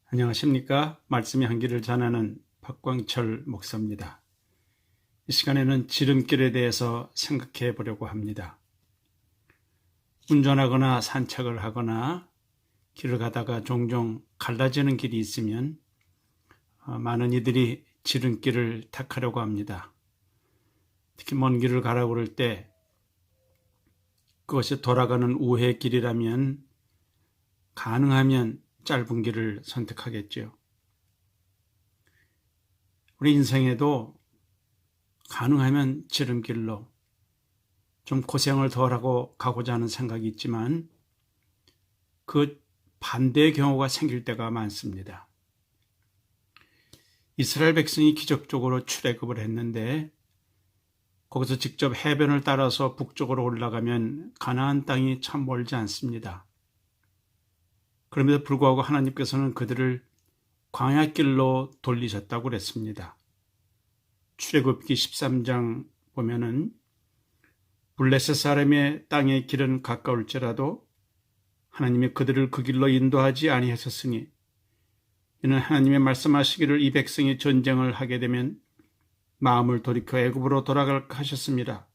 안녕하십니까? 말씀의 향기를 전하는 박광철 목사입니다. 이 시간에는 지름길에 대해서 생각해 보려고 합니다. 운전하거나 산책을 하거나 길을 가다가 종종 갈라지는 길이 있으면 많은 이들이 지름길을 택하려고 합니다. 특히 먼 길을 가라고 그럴 때 그것이 돌아가는 우회 길이라면 가능하면 짧은 길을 선택하겠죠. 우리 인생에도 가능하면 지름길로 좀 고생을 덜하고 가고자 하는 생각이 있지만 그 반대의 경우가 생길 때가 많습니다. 이스라엘 백성이 기적적으로 출애굽을 했는데 거기서 직접 해변을 따라서 북쪽으로 올라가면 가나안 땅이 참 멀지 않습니다. 그럼에도 불구하고 하나님께서는 그들을 광야길로 돌리셨다고 그랬습니다. 출애굽기 13장 보면은 블레셋 사람의 땅의 길은 가까울지라도 하나님이 그들을 그 길로 인도하지 아니하셨으니 이는 하나님의 말씀하시기를 이 백성이 전쟁을 하게 되면 마음을 돌이켜 애굽으로 돌아갈까 하셨습니다.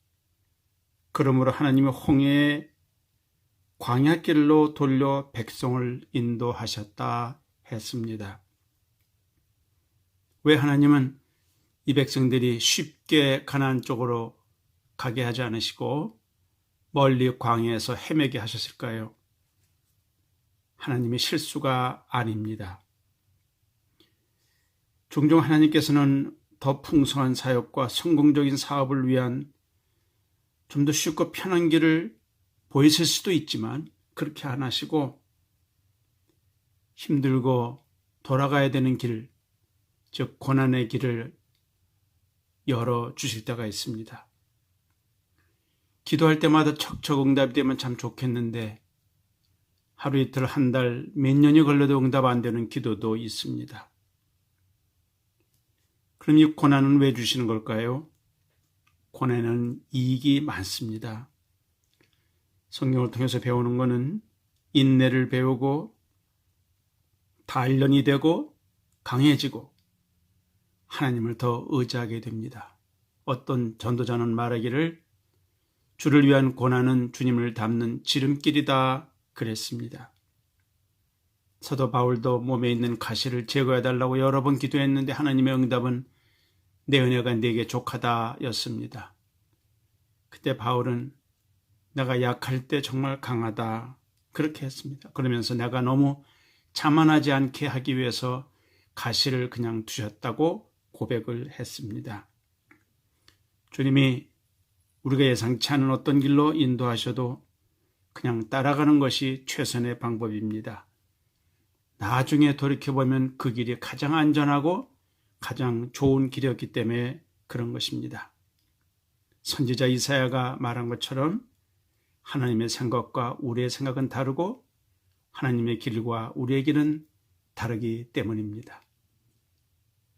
그러므로 하나님이 홍해의 광야길로 돌려 백성을 인도하셨다 했습니다. 왜 하나님은 이 백성들이 쉽게 가나안 쪽으로 가게 하지 않으시고 멀리 광야에서 헤매게 하셨을까요? 하나님의 실수가 아닙니다. 종종 하나님께서는 더 풍성한 사역과 성공적인 사업을 위한 좀 더 쉽고 편한 길을 보이실 수도 있지만 그렇게 안 하시고 힘들고 돌아가야 되는 길, 즉 고난의 길을 열어주실 때가 있습니다. 기도할 때마다 척척 응답이 되면 참 좋겠는데 하루 이틀 한 달 몇 년이 걸려도 응답 안 되는 기도도 있습니다. 그럼 이 고난은 왜 주시는 걸까요? 고난에는 이익이 많습니다. 성경을 통해서 배우는 것은 인내를 배우고 단련이 되고 강해지고 하나님을 더 의지하게 됩니다. 어떤 전도자는 말하기를 주를 위한 고난은 주님을 닮는 지름길이다 그랬습니다. 사도 바울도 몸에 있는 가시를 제거해달라고 여러 번 기도했는데 하나님의 응답은 내 은혜가 네게 족하다 였습니다. 그때 바울은 내가 약할 때 정말 강하다 그렇게 했습니다. 그러면서 내가 너무 자만하지 않게 하기 위해서 가시를 그냥 두셨다고 고백을 했습니다. 주님이 우리가 예상치 않은 어떤 길로 인도하셔도 그냥 따라가는 것이 최선의 방법입니다. 나중에 돌이켜보면 그 길이 가장 안전하고 가장 좋은 길이었기 때문에 그런 것입니다. 선지자 이사야가 말한 것처럼 하나님의 생각과 우리의 생각은 다르고 하나님의 길과 우리의 길은 다르기 때문입니다.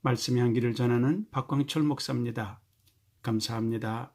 말씀의 향기를 전하는 박광철 목사입니다. 감사합니다.